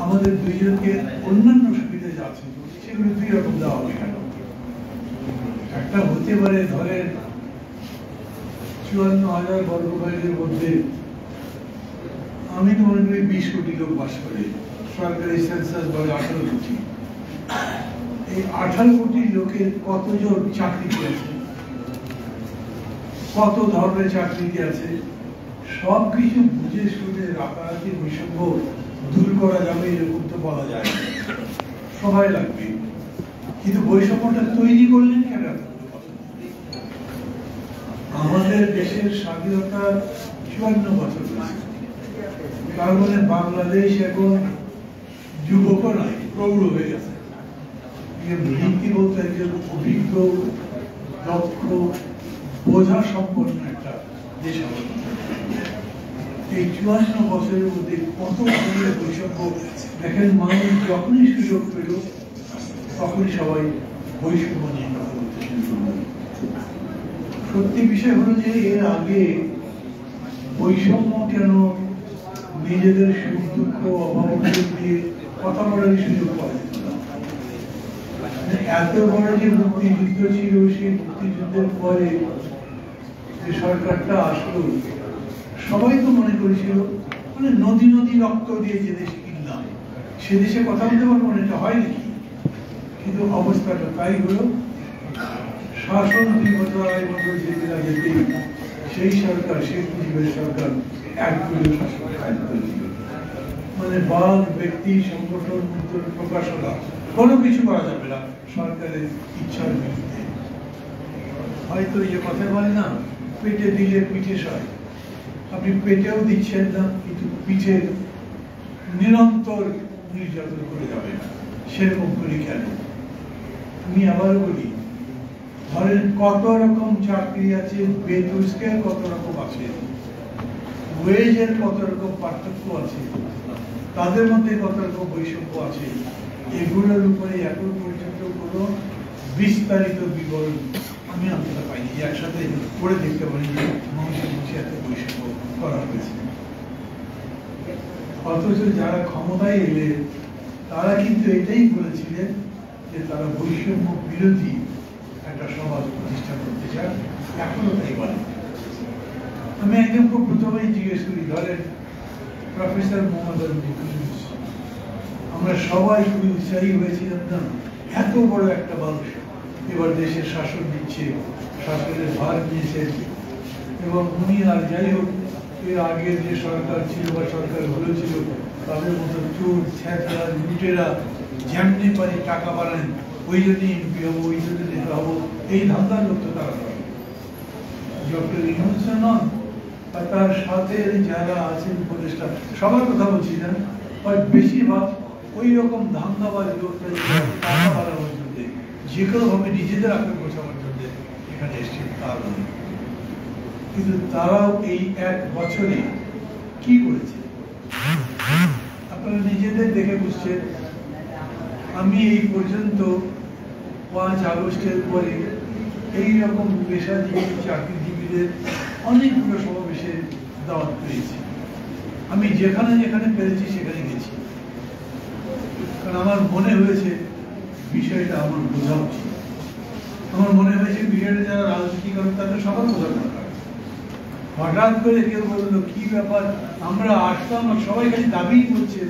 আমাদের দুইজনকে অন্যান্য সুবিধা যা আছে সেগুলো দুই রকম দেওয়া হবে কেন? একটা হতে পারে ধরেন ৫৪,০০০ বর্গ মাইলের মধ্যে আমি তো মনে করি ২০ কোটি লোক বাস করে, সরকারি সেন্সাস বলে ১৮ কোটি। এই ১৮ কোটি লোকের কতজন চাকরিতে আছে, কত ধরনের চাকরিতে আছে, সবকিছু বুঝে শুনে রাতারাতি বৈষম্য দূর করা যাবে এরকম তো বলা যায় না, সময় লাগবে। কিন্তু বৈষম্যটা তৈরি করলেন কেন? আমাদের দেশের স্বাধীনতা ৫৪ বছর হয়েছে, তার মানে বাংলাদেশ এখন যুবকও নয়, প্রৌঢ় হয়ে গেছে। ভিত্তি বলতে একজন অভিজ্ঞ, দক্ষ, বোঝা সম্পন্ন একটা দেশ। এই ৫৪ বছরের মধ্যে কত ধরনের বৈষম্য দেখেন। মানুষ যখনই সুযোগ পেল তখনই সবাই বৈষম্য নিয়ে কথা বলতে শুরু করল। সত্যি বিষয় হলো যে এর আগে বৈষম্য কেন নিজেদের সুখ দুঃখ অভাব দিয়ে কথা বলার সুযোগ পাওয়া যেত না। এত বড় যে মুক্তিযুদ্ধ ছিল, সেই মুক্তিযুদ্ধের পরে যে সরকারটা আসলো, সবাই তো মনে করেছিল মানে নদী নদী রক্ত দিয়ে যে দেশে কিনলাম সে দেশে কথা বলতে পারবো না, এটা হয় নাকি? কিন্তু অবস্থাটা তাই হলো। শাসন ২ বছর ২.৫ বছর যেতে না যেতে সেই সরকার, শেখ মুজিবের সরকার একগুলো শাসন কায়িত্ব ছিল। মানে বাল ব্যক্তি সংগঠন প্রকাশনা কোনো কিছু করা যাবে না সরকারের ইচ্ছার বিরুদ্ধে। হয়তো এই যে কথা বলে না, পেটে দিলে পিঠে সয়, আপনি পেটেও দিচ্ছেন না কিন্তু পিঠে নিরন্তর নির্যাতন করে যাবেন, সেরকম করি কেন? আমি আবার বলি, ধরেন কত রকম চাকরি আছে, বেতন স্কেল কত রকম আছে, ওয়েজের কত রকম পার্থক্য আছে, তাদের মধ্যে কত রকম বৈষম্য আছে, এগুলোর উপরে এখন পর্যন্ত কোনো বিস্তারিত বিবরণ আমি আনতে পাইনি যে একসাথে পড়ে দেখতে পারি যে মানুষের মুখে এত বৈষম্য করা হয়েছে। অথচ যারা ক্ষমতায় এলেন তারা কিন্তু এটাই বলেছিলেন যে তারা বৈষম্য বিরোধী একটা সমাজ প্রতিষ্ঠা করতে চান, এখনো তাই বলে। আমি একদম খুব প্রথমেই জিজ্ঞেস করি, ধরেন প্রফেসর মোহাম্মদ আলী, আমরা সবাই খুবই উৎসাহী হয়েছিলাম না, এত বড় একটা মানুষ এবার দেশের শাসন দিচ্ছে, শাসনের ভার নিয়েছেন, এবং উনি আর যাই হোক এর আগের যে সরকার ছিল বা সরকারগুলো ছিল তাদের মতো চোর ছ্যাঁচড়া লুটেরা যেমনি পারে টাকা বাড়ান, ওই জন্যই এমপি হবো, ওই জন্য নেতা হবো, এই ধান্দার লোক তো তারা করে। ডক্টর ইউনূস নন, তার সাথে যারা আছেন উপদেষ্টা, সবার কথা বলছি না, বেশিরভাগ ওই রকম ধান্দাবাজ লোকটা টাকা বাড়ানোর জন্য, যে কোনো ভাবে নিজেদের আগে বোঝানোর জন্য এখানে এসছে, তা নয়। কিন্তু তারাও এই ১ বছরে কি করেছে আপনারা নিজেদের দেখে বুঝছেন। আমি এই পর্যন্ত ৫ আগস্টের পরে এইরকম পেশাজীবী চাকরিজীবীদের অনেকগুলো সমাবেশে দাওয়াত পেয়েছি। আমি যেখানে যেখানে পেরেছি সেখানে গেছি, কারণ আমার মনে হয়েছে বিষয়টা আমার বোঝা উচিত। আমার মনে হয়েছে বিষয়টা যারা রাজনীতি করেন তাদের সবার বোঝা দরকার। হঠাৎ করে কেউ বললো কি ব্যাপার, আমরা আসলাম সবাই খালি দাবি করছে,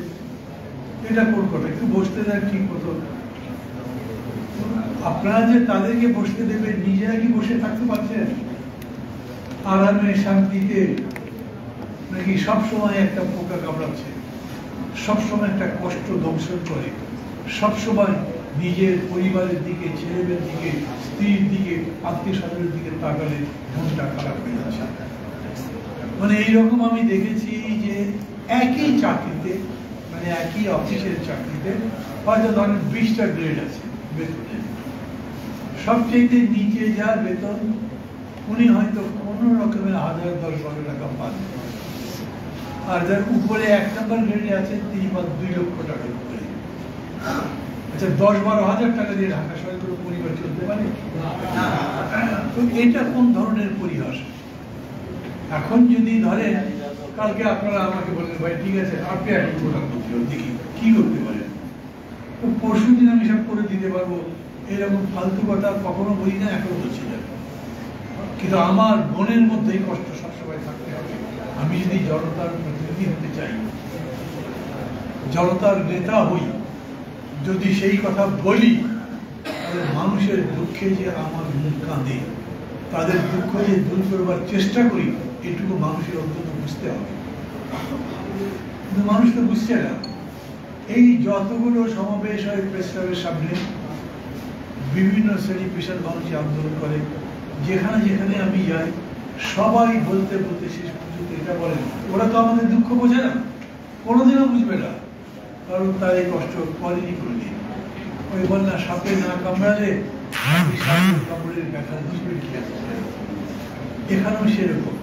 এটা কোন কথা? একটু বসতে দেন ঠিক মতো। আপনারা যে তাদেরকে বসতে দেবেন, নিজেরা কি বসে থাকতে পারছেন আরামে শান্তিতে? নাকি সবসময় একটা পোকা কামড়াচ্ছে, সবসময় একটা কষ্ট দংশন করে, সবসময় নিজের পরিবারের দিকে, ছেলেদের দিকে, স্ত্রীর দিকে, আত্মীয় স্বজনের দিকে তাকালে মনটা খারাপ হয়ে যাচ্ছে। মানে এইরকম আমি দেখেছি যে একই চাকরিতে, মানে একই অফিসের চাকরিতে হয়তো ধরেন ২০টা গ্রেড আছে বেতনে, সবচেয়ে নিচে যার বেতন উনি হয়তো কোনো রকমের ১০০০-১২ টাকা পান, আর যার উপরে ১ নম্বর গ্রেডে আছেন তিনি পান ২ লক্ষ টাকা করে। আচ্ছা, ১০-১২ হাজার টাকা দিয়ে ঢাকা শহরে কোনো পরিবার চলতে পারে? তো এটা কোন ধরনের পরিহাস? এখন যদি ধরেন কালকে আপনারা আমাকে বললেন ভাই ঠিক আছে আপনি এখন প্রধানমন্ত্রী হন, দেখি কি করতে পারেন। তো পরশু দিন আমি সব করে দিতে পারবো এরকম ফালতু কথা কখনো বলি না, এখনো বলছি না। কিন্তু আমার মনের মধ্যে এই কষ্ট সবসময় থাকতে হবে। আমি যদি জনতার প্রতিনিধি হতে চাই, জনতার নেতা হই, যদি সেই কথা বলি, তাহলে মানুষের দুঃখে যে আমার মন কাঁদে, তাদের দুঃখ যে দূর করবার চেষ্টা করি, এটুকু মানুষের অন্তত বুঝতে হবে। কিন্তু মানুষ তো বুঝছে না। এই যতগুলো সমাবেশ হয় প্রেস ক্লাবের সামনে, বিভিন্ন শ্রেণী পেশার মানুষ আন্দোলন করে, যেখানে যেখানে আমি যাই সবাই বলতে বলতে শেষ পর্যন্ত এটা বলেন, ওরা তো আমাদের দুঃখ বোঝে না, কোনোদিনও বুঝবে না, কারণ তার এই কষ্ট করেনি কোনোদিন। ওই বল না, সাপে না কামড়ালে কামড়ের ব্যথা বুঝবেন কি আছে। এখানেও সেরকম।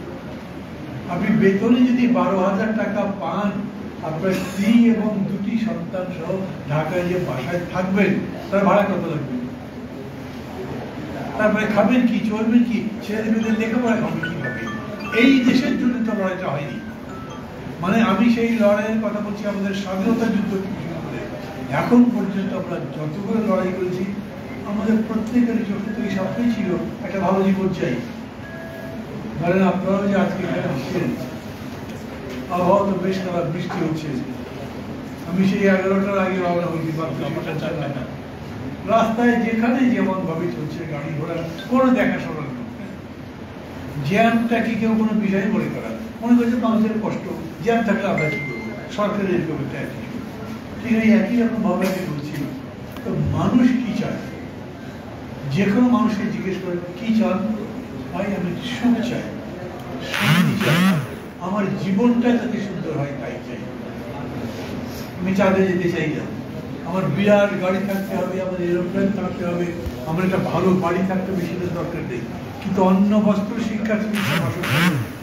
আপনি বেতনে যদি 12,000 টাকা পান, আপনার স্ত্রী এবং 2টি সন্তান সহ ঢাকায় যে বাসায় থাকবেন, তার ভাড়া কত লাগবে? তারপরে খাবেন কি, চলবেন কি, ছেলে মেয়েদের লেখাপড়া হবে কিভাবে? এই দেশের জন্য তো লড়াইটা হয়নি। মানে আমি সেই লড়াইয়ের কথা বলছি আমাদের স্বাধীনতা যুদ্ধ থেকে শুরু করে এখন পর্যন্ত আমরা যতগুলো লড়াই করেছি, আমাদের প্রত্যেকের চোখে তো এই সবটাই ছিল একটা ভালো জীবন চাই। ধরেন আপনারাও যে আজকে এখানে আসছেন, আবহাওয়া তো বেশ খারাপ, বৃষ্টি হচ্ছে। আমি সেই 11টার আগে রওনা হয়েছি, রাস্তায় যেখানে যেমন ভাবে চলছে গাড়ি ঘোড়া, কোনো দেখাশোনা নেই। জ্যামটা কি কেউ কোনো বিষয় মনে করা, মনে করছে মানুষের কষ্ট, জ্যাম থাকলে আমরা কি করবো, সরকারের এরকম একটা অ্যাটিটিউড। ঠিক এই একই রকম ভাবে আমি বলছি। তো মানুষ কি চায়, যে কোনো মানুষকে জিজ্ঞেস করে কি চান, ভাই আমি সুখ চাই, শান্তি চাই, আমার জীবনটা যাতে সুন্দর হয় তাই চাই। আমি চাঁদে যেতে চাই না, আমার বিরাট গাড়ি থাকতে হবে, আমার এরোপ্লেন থাকতে হবে, আমার একটা ভালো বাড়ি থাকতে হবে, সেটার দরকার নেই। কিন্তু অন্ন বস্ত্র শিক্ষা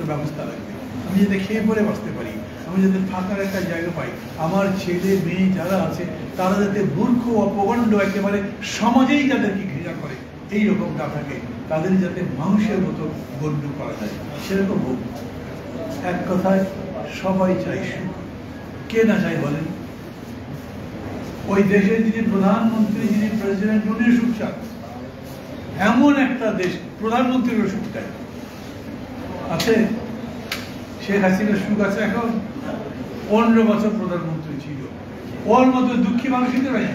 ব্যবস্থা লাগবে। আমি যাতে খেয়ে পরে বাঁচতে পারি, আমি যাতে থাকার একটা জায়গা পাই, আমার ছেলে মেয়ে যারা আছে তারা যাতে মূর্খ অপগণ্ড একেবারে সমাজেই যাদেরকে ঘৃণা করে এইরকম না থাকে, তাদের যাতে মানুষের মতো গণ্য করা যায়, সেরকম হোক। এক কথায় সবাই চাই সুখ, কে না চাই বলেন? ওই দেশের যিনি প্রধানমন্ত্রী, যিনি প্রেসিডেন্ট, উনিও সুখ চান। এমন একটা দেশ প্রধানমন্ত্রীরও সুখ চাই আছে। শেখ হাসিনার সুখ আছে এখন, 15 বছর প্রধানমন্ত্রী ছিল, ওর মতো দুঃখী মানুষই তো নাই।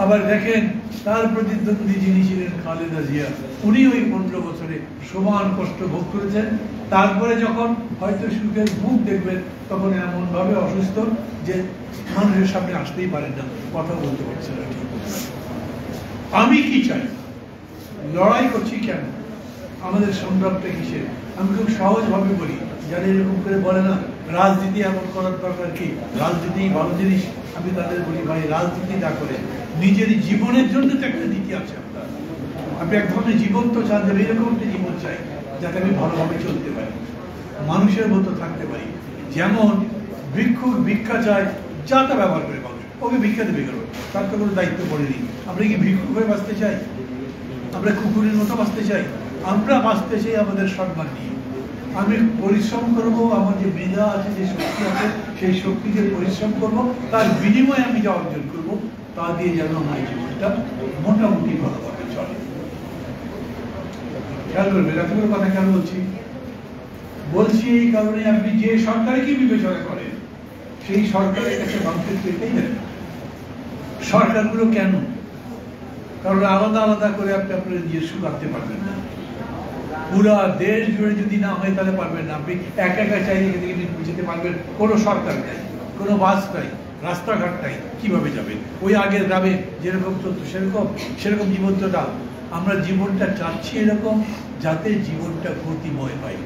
আবার দেখেন তার প্রতিদ্বন্দ্বী যিনি ছিলেন খালেদা জিয়া, উনি ওই 15 বছরে সমান কষ্ট ভোগ করেছেন। তারপরে যখন হয়তো সুখের মুখ দেখবেন, তখন এমন ভাবে অসুস্থ যে মানুষের সামনে আসতেই পারেন না, কথা বলতে পারছে না। আমি কি চাই, লড়াই করছি কেন, আমাদের সংগ্রামটা কিসের? আমি খুব সহজভাবে বলি, যারা এরকম করে বলে না রাজনীতি এমন করার দরকার কি, রাজনীতি ভালো জিনিস, আমি তাদের বলি ভাই রাজনীতি না করে নিজের জীবনের জন্য তো একটা নীতি আছে আপনার। আপনি এক ধরনের জীবন তো চান, যে এরকম একটা জীবন চাই যাতে আমি ভালোভাবে চলতে পারি, মানুষের মতো থাকতে পারি। যেমন ভিক্ষুক ভিক্ষা চায়, যা তা ব্যবহার করে মানুষ, ওকে ভিক্ষা দেবে কেন, তার তো কোনো দায়িত্ব পড়েনি। আমরা কি ভিক্ষুক হয়ে বাঁচতে চাই? আমরা কুকুরের মতো বাঁচতে চাই? আমরা বাঁচতে চাই আমাদের সম্মান নিয়ে। আমি পরিশ্রম করব, আমার যে মেধা আছে, যে শক্তি আছে, সেই শক্তিকে পরিশ্রম করব, তার বিনিময়ে আমি যা অর্জন করবো তা দিয়ে যেন আমার জীবনটা মোটামুটি ভালোভাবে চলে। খেয়াল করবেন, এতগুলো কথা কেন বলছি? বলছি এই কারণে, আপনি যে সরকারকে বিবেচনা করেন সেই সরকারের কাছে মানুষের পেতেই দেন। সরকারগুলো কেন? কারণ আলাদা আলাদা করে আপনি আপনার নিজের সুখ আনতে পারবেন না। পুরা দেশ জুড়ে যদি না হয় তাহলে পারবেন না। আপনি একা একা চাইলে যেতে পারবেন, কোনো সরকার নাই, কোনো বাস নাই, রাস্তাঘাট নাই, কিভাবে যাবেন? ওই আগের গ্রামে যেরকম চলতো সেরকম জীবন তো না। আমরা জীবনটা চাচ্ছি এরকম যাতে জীবনটা গতিময় হয়,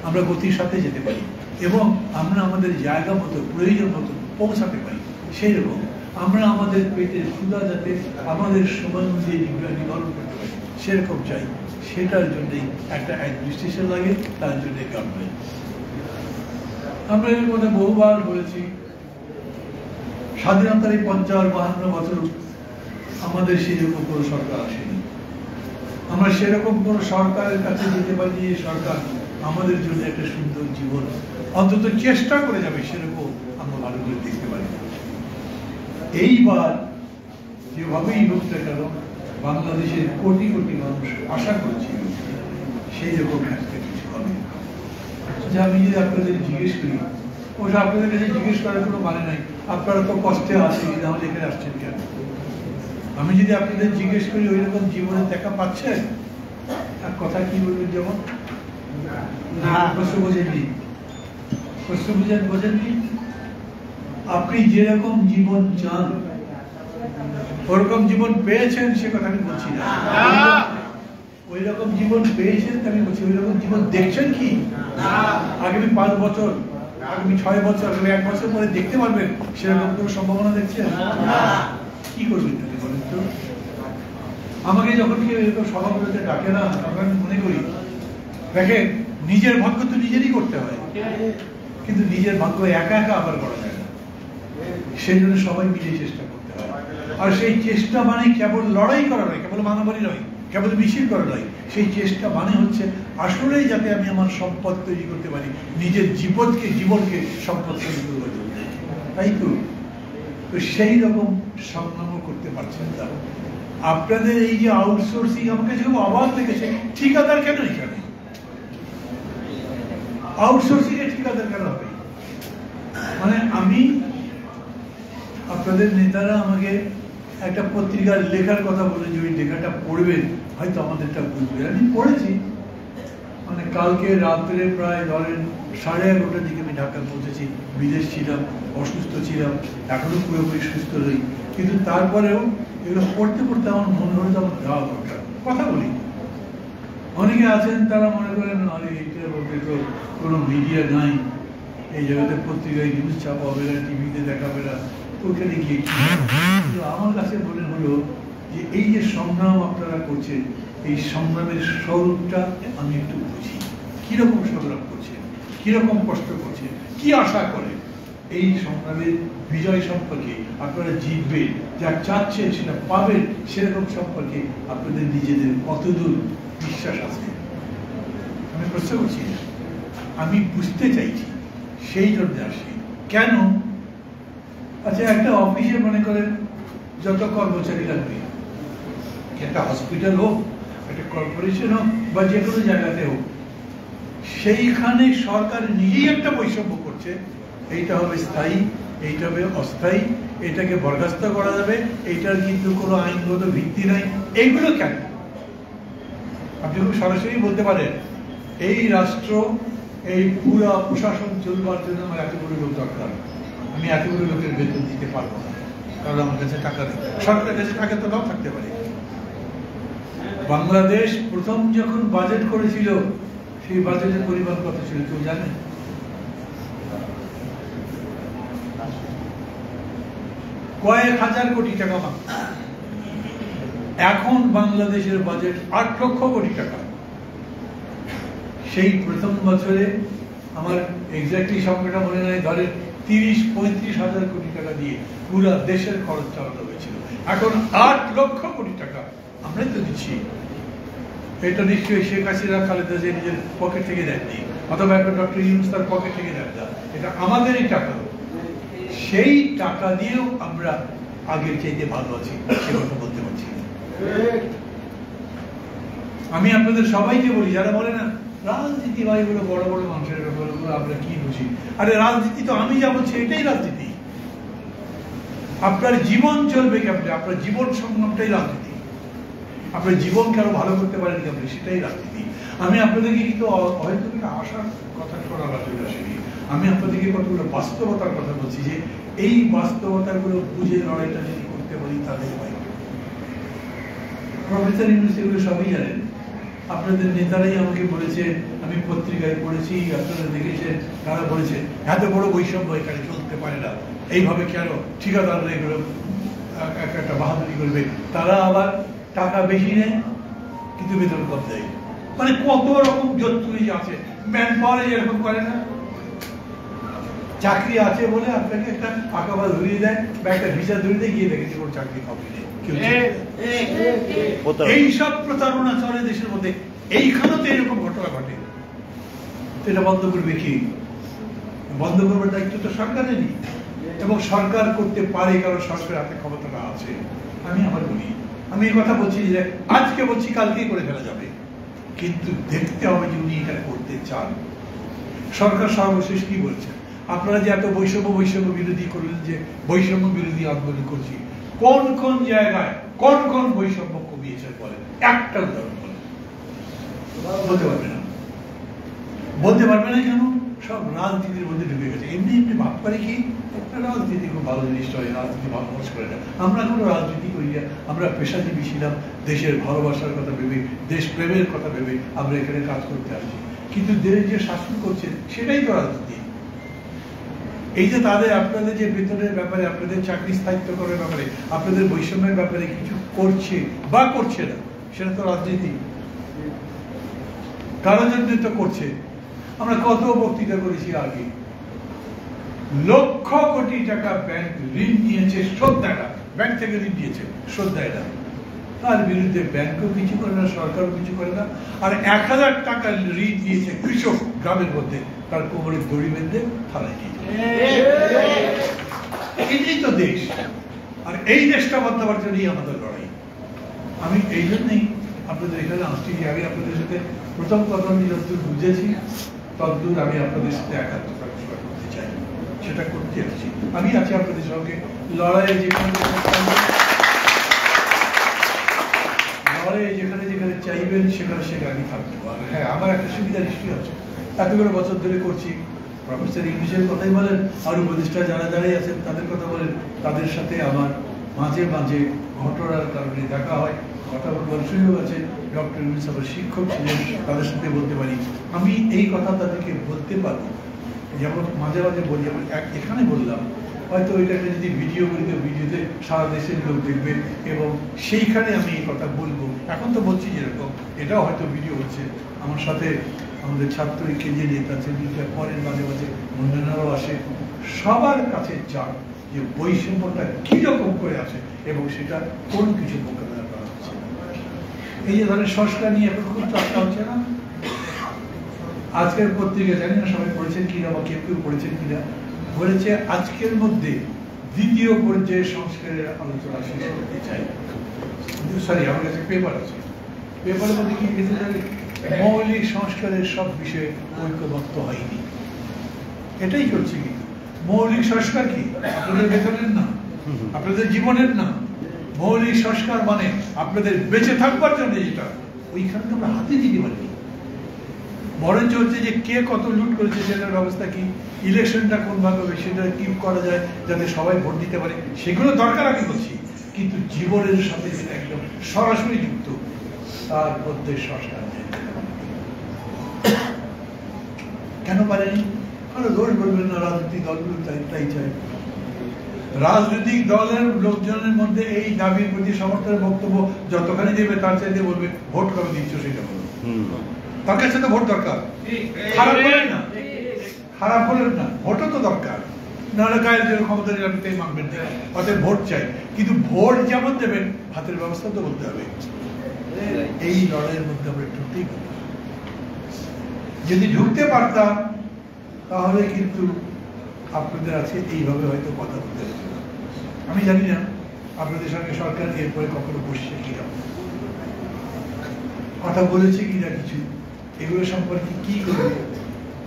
আমরা গতির সাথে যেতে পারি এবং আমরা আমাদের জায়গা মতো প্রয়োজন মতো পৌঁছাতে পারি। সেই রকম আমরা আমাদের পেটের ক্ষুধা যাতে আমাদের সময় অনুযায়ী নিবারণ করতে পারি, সেরকম চাই। সেটার জন্যই একটা অ্যাডমিনিস্ট্রেশন লাগে, তার জন্য গভর্নমেন্ট। আমরা এর মধ্যে বহুবার বলেছি, স্বাধীনতার এই 50-52 বছর আমাদের সেরকম কোনো সরকার আসেনি। আমরা সেরকম কোনো সরকারের কাছে যেতে পারি যে সরকার আমাদের জন্য একটা সুন্দর জীবন অন্তত চেষ্টা করে যাবে, সেরকম আমরা ভালো করে দেখতে পারি। এইবার যেভাবেই হোক না কেন বাংলাদেশের কোটি কোটি মানুষ আশা করছিল সেই রকম একটা কিছু হবে। যে আমি যদি আপনাদের জিজ্ঞেস করি, ওটা আপনাদের কাছে জিজ্ঞেস করার কোনো মানে নাই, আপনারা তো কষ্টে আছেন, তাহলে এখানে আসছেন কেন? আমি যদি আপনাদের জিজ্ঞেস করি ওই রকম জীবনে দেখা পাচ্ছেন, আর কথা কি বলবেন? যেমন প্রশ্ন বোঝেননি, প্রশ্ন বোঝেননি। আপনি যেরকম জীবন চান ওরকম জীবন পেয়েছেন সে কথা আমি বলছি না। ওই রকম জীবন পেয়েছেন আমি বলছি, ওই রকম জীবন দেখছেন কি? আগামী 5 বছর, আগামী 6 বছর, আগামী 1 বছর পরে দেখতে পারবেন সেরকম কোনো সম্ভাবনা দেখছেন? কি করবেন তাহলে বলেন তো? আমাকে যখন কেউ এরকম সভাগুলোতে ডাকে না, তখন আমি মনে করি দেখেন নিজের ভাগ্য তো নিজেরই করতে হয়, কিন্তু নিজের ভাগ্য একা একা আবার করা যায় না, সেই জন্য সবাই মিলে চেষ্টা করতে হয়। আর সেই চেষ্টা মানে কেবল লড়াই করা নয়, কেবল মানামারি নয়, কেবল মিছিল করা নয়, সেই চেষ্টা মানে হচ্ছে আসলেই যাতে আমি আমার সম্পদ তৈরি করতে পারি, নিজের জীবনকে সম্পদ তৈরি করতে পারি, তাই তো? তো সেই রকম সংগ্রামও করতে পারছেন না আপনাদের। এই যে আউটসোর্সিং আমাকে খুব অবাক লেগেছে, ঠিকাদার কেন এখানে? আউটসোর্সিং এ ঠিকাদার কেন হবে? মানে আমি আপনাদের নেতারা আমাকে একটা পত্রিকার লেখার কথা বলে যে ওই লেখাটা পড়বেন, হয়তো আমাদেরটা বুঝবেন। আমি পড়েছি, মানে কালকে রাত্রে প্রায় ধরেন 11:30টার দিকে আমি ঢাকা পৌঁছেছি, বিদেশ ছিলাম, অসুস্থ ছিলাম, এখনো পুরোপুরি সুস্থ নই, কিন্তু তারপরেও এগুলো পড়তে পড়তে আমার মনে হলো আমার দেওয়া দরকার। কথা বলি, অনেকে আছেন তারা মনে করেন আরে এইটার মধ্যে তো কোনো মিডিয়া নাই, এই জায়গাতে পত্রিকায় নিউজ ছাপা হবে না, টিভিতে দেখাবে না, তো ওখানে গিয়ে আমার কাছে মনে হলো যে এই যে সংগ্রাম আপনারা করছেন, এই সংগ্রামের স্বরূপটা আমি একটু বুঝি। কিরকম সংগ্রাম করছেন, কিরকম কষ্ট করছেন, কি আশা করে এই সংগ্রামের বিজয় সম্পর্কে, আপনারা জিতবেন, যা চাচ্ছেন সেটা পাবেন, সেরকম সম্পর্কে আপনাদের নিজেদের কতদূর বিশ্বাস আছে? আমি প্রশ্ন করছি, আমি বুঝতে চাইছি, সেই জন্য আসি। কেন? আচ্ছা, একটা অফিসে মনে করেন যত কর্মচারী লাগবে, একটা হসপিটাল হোক, একটা কর্পোরেশন হোক, বা যে কোনো জায়গাতে হোক, সেইখানে সরকার নিজেই একটা বৈষম্য করছে, এইটা হবে স্থায়ী, এইটা হবে অস্থায়ী, এটাকে বরখাস্ত করা যাবে, এইটার কিন্তু কোনো আইনগত ভিত্তি নাই। এইগুলো কেন? আপনি খুব সরাসরি বলতে পারেন এই রাষ্ট্র, এই পুরা প্রশাসন চলবার জন্য আমার এতগুলো লোক দরকার, আমি এতগুলো লোকের বেতন দিতে পারবো না, কারণ আমার কাছে টাকা নেই। সরকারের কাছে টাকা তো নাও থাকতে পারে। বাংলাদেশ প্রথম যখন বাজেট করেছিল, সেই বাজেটের পরিমাণ কত ছিল কেউ জানে? কয়েক হাজার কোটি টাকা মাত্র। এখন বাংলাদেশের বাজেট 8 লক্ষ কোটি টাকা। সেই প্রথম বছরে আমার এক্স্যাক্টলি সংখ্যাটা মনে নাই, ধরেন 30-35 হাজার কোটি টাকা দিয়ে পুরো দেশের খরচ চালানো হয়েছিল। এখন 8 লক্ষ কোটি টাকা আমরাই তো দিচ্ছি। এটা নিশ্চয়ই শেখ হাসিনা, খালেদা জিয়া নিজের পকেট থেকে দেননি, অথবা এখন ডক্টর ইউনূস তার পকেট থেকে দেন না, এটা আমাদেরই টাকা। সেই টাকা দিয়েও আমরা আগের চাইতে ভালো আছি, সে কথা বলতে পারছি। আমি আপনাদের সবাইকে বলি, যারা বলে না রাজনীতি বা এগুলো বড় বড় মানুষের ব্যাপার, আমরা কি বুঝি? আরে রাজনীতি তো আমি যা বলছি এটাই রাজনীতি। আপনার জীবন চলবে কেমনে, আপনার জীবন সংগ্রামটাই রাজনীতি। আপনার জীবনকে আরো ভালো করতে পারেন কেমন, সেটাই রাজনীতি। আমি আপনাদেরকে কিন্তু হয়তো আশার কথা শোনাবার জন্য আসিনি, আমি আপনাদেরকে কতগুলো বাস্তবতার কথা বলছি, যে এই বাস্তবতাগুলো বুঝে লড়াইটা যদি করতে পারি তাদের হয়। প্রফেসর ইউনূস এগুলো সবই জানেন, আপনাদের নেতারাই আমাকে বলেছে, আমি পত্রিকায় পড়েছি, আপনারা দেখেছেন, তারা বলেছেন এত বড় বৈষম্য এখানে চলতে পারে না, এইভাবে কেন ঠিকাদাররা এগুলো একটা বাহাদুরি করবে, তারা আবার টাকা বেশি নেয় কিন্তু বেতন কম দেয়। মানে কত রকম যত্রুই আছে, ম্যান পাওয়ারে এরকম করে না, চাকরি আছে বলে আপনাকে একটা আঁকাবা ধরিয়ে দেয় বা একটা ভিসা ধরিয়ে দিয়ে গিয়ে দেখেছি ওর চাকরি পাবে নেই। এইসব প্রতারণা চলে দেশের মধ্যে, এইখানেও তো এরকম ঘটনা ঘটে। এটা বন্ধ করবে কি? বন্ধ করবার দায়িত্ব তো সরকারেরই, এবং সরকার করতে পারে, কারণ সরকারের হাতে ক্ষমতাটা আছে। আমি আবার বলি, আমি এই কথা বলছি যে আজকে বলছি কালকেই করে ফেলা যাবে, কিন্তু দেখতে হবে যে উনি এটা করতে চান। সরকার সর্বশেষ কি বলছে? আপনারা যে এত বৈষম্য বিরোধী করলেন, যে বৈষম্য বিরোধী আন্দোলন করছি, কোন কোন জায়গায় কোন কোন বৈষম্য কমিয়েছে বলেন? একটা উদাহরণ বলেন। বলতে পারবে না। বলতে পারবে না কেন? সব রাজনীতির মধ্যে ঢুকে গেছে। এমনি এমনি ভাব পারে কি রাজনীতি খুব ভালো জিনিস হয়, রাজনীতি ভালো মানুষ করে না। আমরা কোনো রাজনীতি করি না, আমরা পেশাজীবী ছিলাম, দেশের ভালোবাসার কথা ভেবে, দেশ প্রেমের কথা ভেবে আমরা এখানে কাজ করতে আসছি। কিন্তু দেশ যে শাসন করছে সেটাই তো রাজনীতি। এই যে তাদের আপনাদের যে বেতনের ব্যাপারে, আপনাদের চাকরি স্থায়িত্ব করার ব্যাপারে, আপনাদের বৈষম্যের ব্যাপারে কিছু করছে বা করছে না, সেটা তো রাজনীতি। কারোর জন্য তো করছে। আমরা কত বক্তৃতা করেছি আগে, লক্ষ কোটি টাকা ব্যাংক ঋণ নিয়েছে, শোধ দেয় না। ব্যাংক থেকে ঋণ নিয়েছে, শোধ দেয় না। তার বিরুদ্ধে ব্যাংকও কিছু করে না, সরকারও কিছু করে না। আর 1000 টাকা ঋণ দিয়েছে কৃষক গ্রামের মধ্যে, তার কোমরে দড়ি বেঁধে থানায় নিয়ে। এটাই তো দেশ। আর এই দেশটা বদলাবার জন্যই আমাদের লড়াই। আমি এই জন্যই আপনাদের এখানে আসছি, আগে আপনাদের সাথে প্রথম কথা আমি যতদূর বুঝেছি ততদূর আমি আপনাদের সাথে একাত্মতা ঘোষণা করতে চাই, সেটা করতে আসছি। আমি আছি আপনাদের সঙ্গে লড়াইয়ে, যেখানে যেখানে চাইবেন সেখানে আমি থাকবো। আর হ্যাঁ, আমার একটা সুবিধা নিশ্চয়ই আছে, এতগুলো বছর ধরে করছি। প্রফেসর ইংলিশের কথাই বলেন, আর উপদেষ্টা যারা যারাই আছেন তাদের কথা বলেন, তাদের সাথে আমার মাঝে মাঝে ঘটনার কারণে দেখা হয়, কথা বলবার সুযোগ আছে। ডক্টর ইউনুস আমার শিক্ষক ছিলেন, তাদের সাথে বলতে পারি। আমি এই কথা তাদেরকে বলতে পারবো, যেমন মাঝে মাঝে বলি, যেমন এখানে বললাম, হয়তো ওইটাকে যদি ভিডিও করি তো ভিডিওতে সারা দেশের লোক দেখবে, এবং সেইখানে আমি এই কথা বলবো। এখন তো বলছি যেরকম, এটাও হয়তো ভিডিও হচ্ছে। আমার সাথে আমাদের ছাত্র কেজি নেতা আছে, পরের মাঝে মাঝে অন্যান্যরাও আসে। সবার কাছে যান যে বৈষম্যটা কিরকম করে আছে, এবং সেটা কোন কিছু মোকাবেলা করা হচ্ছে। এই যে ধরনের সংস্কার নিয়ে এখন খুব চর্চা হচ্ছে না। আজকের পত্রিকা, জানি না সবাই পড়েছেন কিনা বা কেউ পড়েছেন কিনা, বলেছে আজকের মধ্যে দ্বিতীয় পর্যায়ে সংস্কারের আলোচনা শেষ করতে চাই। সরি, আমার কাছে পেপার আছে, পেপারের মধ্যে কি লিখেছে জানেন? মৌলিক সংস্কারের সব বিষয়ে ঐক্যমত্য হয়নি। এটাই চলছে। কিন্তু মৌলিক সংস্কার কি? আপনাদের বেতনের না, আপনাদের জীবনের না। মৌলিক সংস্কার মানে আপনাদের বেঁচে থাকবার জন্য যেটা, ওইখানে তো আমরা হাতে দিতে পারি। বরঞ্চ হচ্ছে যে কে কত লুট করেছে সেটার ব্যবস্থা কি, ইলেকশনটা কোন ভাবে হবে সেটা কি করা যায় যাতে সবাই ভোট দিতে পারে, সেগুলো দরকার আমি বলছি। কিন্তু জীবনের সাথে যেটা একদম সরাসরি যুক্ত, তার মধ্যে সংস্কার কেন পারেনি? কারণ দোষ বলবেন না, রাজনৈতিক দলগুলো তাই চায়। রাজনৈতিক দলের লোকজনের মধ্যে এই দাবির প্রতি সমর্থনের বক্তব্য যতখানি দেবে তার চাইতে বলবে ভোট কবে দিচ্ছ সেটা বলো। তার কাছে তো ভোট দরকার, খারাপ বলেন না, খারাপ বলেন না, ভোটও তো দরকার। নাহলে গায়ের যে ক্ষমতা নিয়ে আপনি তাই মানবেন না। অতএব ভোট চাই, কিন্তু ভোট যেমন দেবেন ভাতের ব্যবস্থা তো করতে হবে। এই লড়াইয়ের মধ্যে আমরা ঢুকতেই পারি। যদি ঢুকতে পারতাম তাহলে কিন্তু আপনাদের আছে এইভাবে হয়তো কথা বলতে হতো না। আমি জানি না আপনাদের সঙ্গে সরকার এরপরে কখনো বসছে কিনা, কথা বলেছে কিনা, কিছু এগুলো সম্পর্কে কি করে।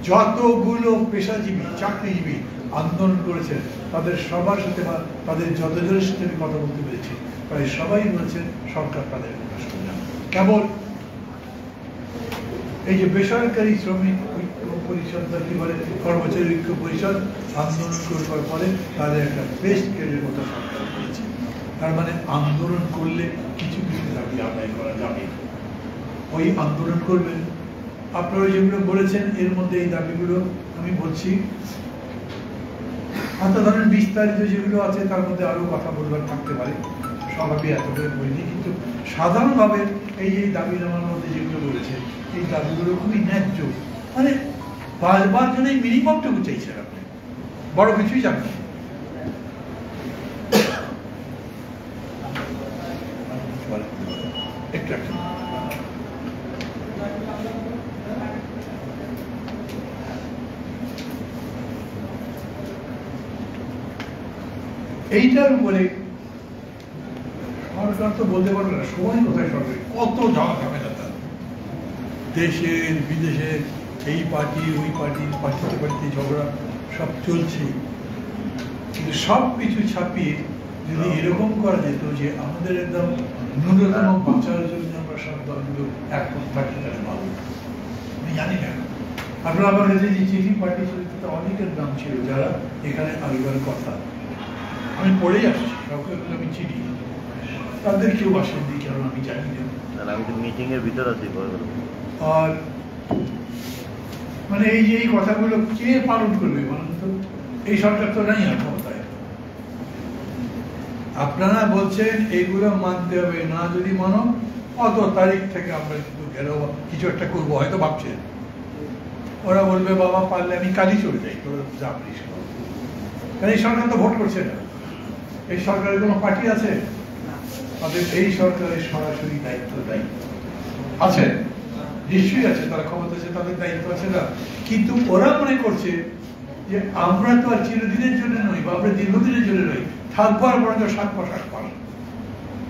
যতগুলো পেশাজীবী চাকরিজীবী আন্দোলন করেছেন তাদের সবার সাথে বা তাদের যতজনের সাথে আমি কথা বলতে পেরেছি, প্রায় সবাই বলেছেন সরকার তাদের কথা শুনে না। কেবল এই যে বেসরকারি শ্রমিক ঐক্য পরিষদ বা কি বলে কর্মচারী ঐক্য পরিষদ আন্দোলন করবার পরে তাদের একটা বেস্ট গ্রেডের মতো সরকার করেছে। তার মানে আন্দোলন করলে কিছু কিছু দাবি আদায় করা যাবে। ওই আন্দোলন করবেন। আপনারা যেগুলো বলেছেন এর মধ্যে এই দাবিগুলো আমি বলছি, হয়তো ধরেন বিস্তারিত যেগুলো আছে তার মধ্যে আরো কথা বলবার থাকতে পারে, সবাই এত করে বলিনি, কিন্তু সাধারণভাবে এই দাবি নামার মধ্যে যেগুলো বলেছে এই দাবিগুলো খুবই ন্যায্য। মানে বাঁচবার জন্য মিনিমামটুকু চাইছেন আপনি, বড় কিছুই জানেন। একটু এইটার উপরে সরকার তো বলতে পারবে না সময় কোথায় সরকার কত ঝামেলা তার দেশের বিদেশের এই পার্টি ওই পার্টি পার্টিতে ঝগড়া সব চলছে কিন্তু সব কিছু ছাপিয়ে যদি এরকম করা যেত যে আমাদের একদম ন্যূনতম বাঁচার জন্য আমরা সব দলগুলো একমত থাকি তাহলে ভালো। আমি জানি না আপনারা আমার কাছে যে চিঠি পাঠিয়েছিলেন তাতে অনেকের নাম ছিল যারা এখানে আসবার কথা আমি পড়েই আসছি কাউকে আমি চিঠি তাদের কেউ আসেননি কারণ আমি জানি না আমি তো মিটিং এর ভিতর আছি। আর মানে এই যে এই কথাগুলো কে পালন করবে বলুন তো এই সরকার তো নাই আর ক্ষমতায় আপনারা বলছেন এইগুলো মানতে হবে না যদি মানো অত তারিখ থেকে আমরা কিন্তু ঘেরাও কিছু একটা করবো হয়তো ভাবছেন ওরা বলবে বাবা পারলে আমি কালই চলে যাই তোরা যা পারিস কারণ এই সরকার তো ভোট করছে না এই সরকারের কোনো পার্টি আছে তাদের এই সরকারের সরাসরি দায়িত্ব আছে নিশ্চয়ই আছে তারা ক্ষমতা আছে তাদের দায়িত্ব আছে না কিন্তু ওরা মনে করছে যে আমরা তো আর চিরদিনের জন্য নই বা আমরা দীর্ঘদিনের জন্য নই থাকবো আর বরঞ্চ 7 মাস 8 মাস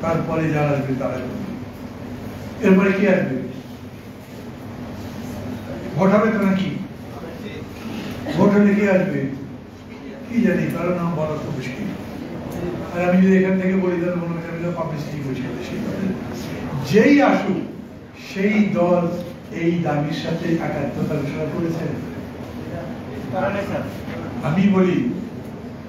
তারপরে যারা আসবে তারা এরপরে কি আসবে ভোট হবে তো নাকি ভোট হলে কে আসবে কি জানি কারণ নাম বলা তো মুশকিল আর আমি যদি এখান থেকে বলি তাহলে মনে হয় পাবলিসিটি করছি সেই দলের যেই আসুক সেই দল এই দাবির সাথে একাত্মতা ঘোষণা করেছে আমি বলি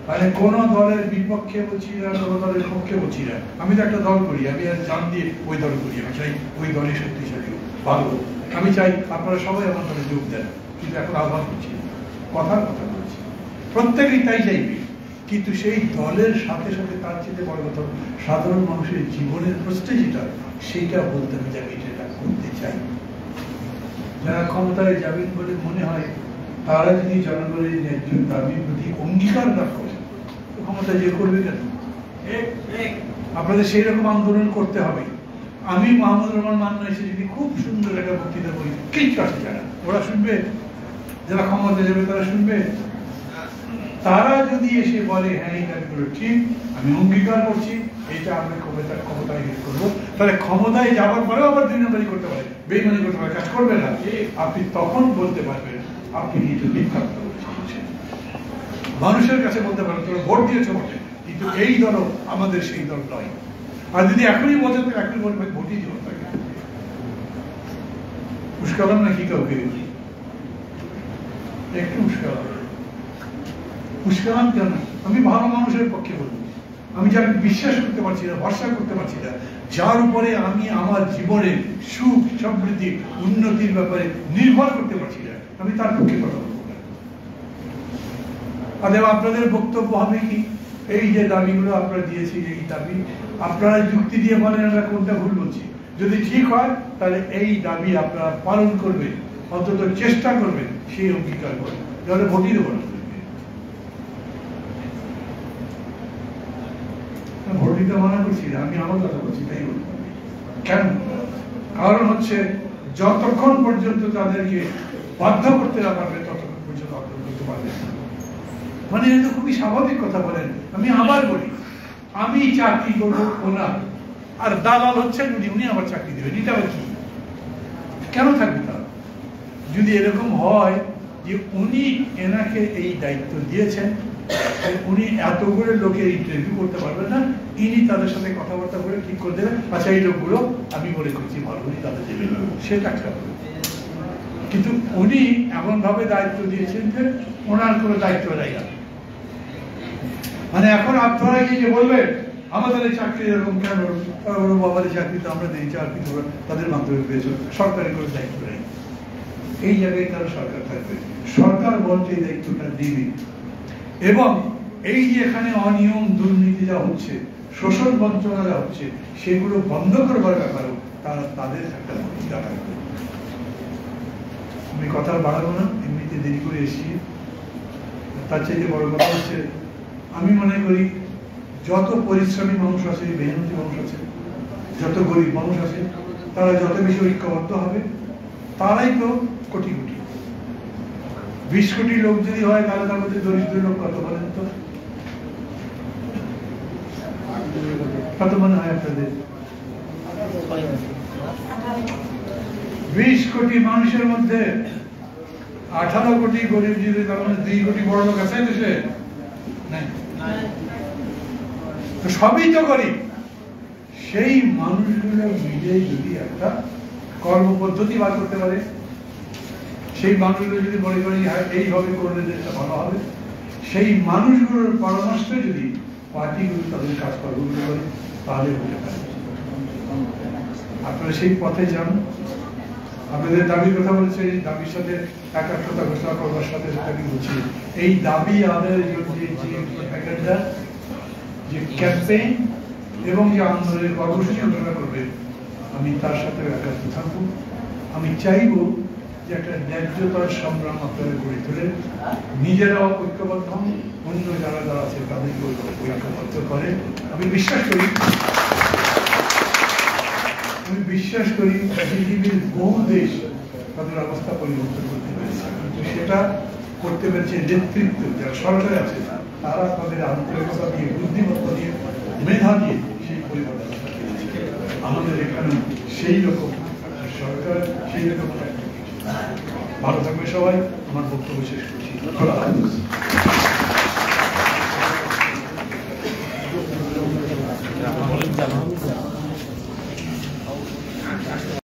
মানে কোন দলের বিপক্ষে বলছি না কোন দলের পক্ষে বলছি না আমি তো একটা দল করি আমি আর জান দিয়ে ওই দল করি আমি চাই ওই দলই শক্তিশালী ভালো আমি চাই আপনারা সবাই আমার দলে যোগ দেন কিন্তু এখন আহ্বান করছি কথা বলছি প্রত্যেকেই তাই চাইবে কিন্তু সেই দলের সাথে সাথে তার চেয়ে বড় কথা সাধারণ মানুষের জীবনের প্রশ্নে যেটা সেইটা বলতে হবে যে আমি এটা করতে চাই যারা ক্ষমতায় যাবেন বলে মনে হয় তারা যদি জনগণের ন্যায্য দাবির প্রতি অঙ্গীকার না করে ক্ষমতা যে করবে কেন আপনাদের সেই রকম আন্দোলন করতে হবে আমি মাহমুদুর রহমান মান্না এসে যদি খুব সুন্দর একটা বক্তৃতা করি কিচ্ছু আসে যায় না ওরা শুনবে যারা ক্ষমতা যাবে তারা শুনবে তারা যদি এসে বলে হ্যাঁ এই কাজগুলো ঠিক আমি অঙ্গীকার করছি এটা আমরা ক্ষমতায় হিট করবো তাহলে ক্ষমতায় যাওয়ার পরেও আবার 2 নম্বরই করতে পারে বেইমানি করতে পারে কাজ করবে না আপনি তখন বলতে পারবেন আপনি কিন্তু মিথ্যা বলছেন মানুষের কাছে বলতে পারেন তোমরা ভোট দিয়েছ বটে কিন্তু এই দল আমাদের সেই দল নয় আর যদি এখনই বলছেন এখনই বলবেন ভোটই দিব তাকে উস্কালাম নাকি কাউকে একটু উস্কালাম কেন আমি ভালো মানুষের পক্ষে বলবো আমি যাকে বিশ্বাস করতে পারছি না ভরসা করতে পারছি না যার উপরে আমি আমার জীবনের সুখ সমৃদ্ধি উন্নতির ব্যাপারে নির্ভর করতে পারছি না আমি তার পক্ষে কথা বলবো না অতএব আপনাদের বক্তব্য হবে কি এই যে দাবিগুলো আপনারা দিয়েছি এই দাবি আপনারা যুক্তি দিয়ে বলেন আমরা কোনটা ভুল বলছি যদি ঠিক হয় তাহলে এই দাবি আপনারা পালন করবেন অন্তত চেষ্টা করবেন সেই অঙ্গীকার করবেন তাহলে ভোটই দেবো না ভোট দিতে মানা করছি না আমি আমার কথা বলছি তাই বলতে কেন কারণ হচ্ছে যতক্ষণ পর্যন্ত তাদেরকে বাধ্য করতে না পারবে ততক্ষণ পর্যন্ত অর্জন করতে পারবে মানে এটা খুবই স্বাভাবিক কথা বলেন আমি আবার বলি আমি চাকরি করবো ওনার আর দালাল হচ্ছেন উনি আবার চাকরি দেবেন এটা আবার কি কেন থাকবে তার যদি এরকম হয় যে উনি এনাকে এই দায়িত্ব দিয়েছেন উনি এতগুলো লোকের ইন্টারভিউ করতে পারবেন না ইনি তাদের সাথে কথাবার্তা করে ঠিক করে দেবেন আচ্ছা এই লোকগুলো আমি মনে করছি ভালো উনি তাদের দেবেন সেটা একটা কিন্তু উনি এমন ভাবে দায়িত্ব দিয়েছেন যে ওনার কোনো দায়িত্ব নেই না মানে এখন আপনারা কি যে বলবেন আমাদের এই চাকরি এরকম কেন বাবার চাকরি তো আমরা দিই চাকরি তাদের মাধ্যমে পেয়েছ সরকারি কোনো দায়িত্ব নেই এই জায়গায় তারা সরকার থাকবে সরকার বলছে এই দায়িত্বটা দিবে এবং এই যে এখানে অনিয়ম দুর্নীতি যা হচ্ছে শোষণ বঞ্চনা যা হচ্ছে সেগুলো বন্ধ করবার ব্যাপারেও তারা তাদের একটা ভূমিকা রাখবে আমি কথা বাড়াবো না এমনিতে দেরি করে এসেছি তার চাইতে বড় কথা হচ্ছে আমি মনে করি যত পরিশ্রমী মানুষ আছে মেহনতি মানুষ আছে যত গরিব মানুষ আছে তারা যত বেশি ঐক্যবদ্ধ হবে তারাই তো কোটি কোটি 20 কোটি লোক যদি হয় তাহলে তার মধ্যে দরিদ্র লোক কত বলেন তো কত মনে হয় আপনাদের? 20 কোটি মানুষের মধ্যে 18 কোটি গরিব, যদি তার মানে 2 কোটি বড় লোক আছে দেশে? নাই। তো সবই তো গরিব। সেই মানুষগুলো মিলে যদি একটা কর্মপদ্ধতি বার করতে পারে, সেই মানুষগুলো যদি মনে করি এইভাবে করলে দেশটা ভালো হবে, সেই মানুষগুলোর পরামর্শে যদি পার্টিগুলো তাদের কাজকর্মগুলো করে, তাহলে হতে পারে। আপনারা সেই পথে যান। আপনাদের দাবির কথা বলেছে, এই দাবির সাথে একাত্মতা ঘোষণা করবার সাথে আমি বলছি, এই দাবি আদায়ের জন্য যে এজেন্ডা, যে ক্যাম্পেইন এবং যে আন্দোলনের কর্মসূচি ঘোষণা করবে, আমি তার সাথে একাত্ম থাকবো। আমি চাইব যে একটা ন্যায্যতার সংগ্রাম আপনারা গড়ে তোলেন, নিজেরাও ঐক্যবদ্ধ, অন্য যারা যারা আছে তাদেরকে ঐক্যবদ্ধ করে। আমি বিশ্বাস করি পৃথিবীর বহু দেশ তাদের অবস্থা পরিবর্তন করতে পেরেছে, কিন্তু সেটা করতে পেরেছে নেতৃত্ব যারা সরকারে আছে, তারা তাদের আন্তরিকতা দিয়ে, বুদ্ধিমত্তা দিয়ে, মেধা দিয়ে সেই পরিবর্তন করেছে। আমাদের এখানে সেই রকম সরকার, সেই রকম ভালো থাকবে সবাই। আমার বক্তব্য শেষ করছি।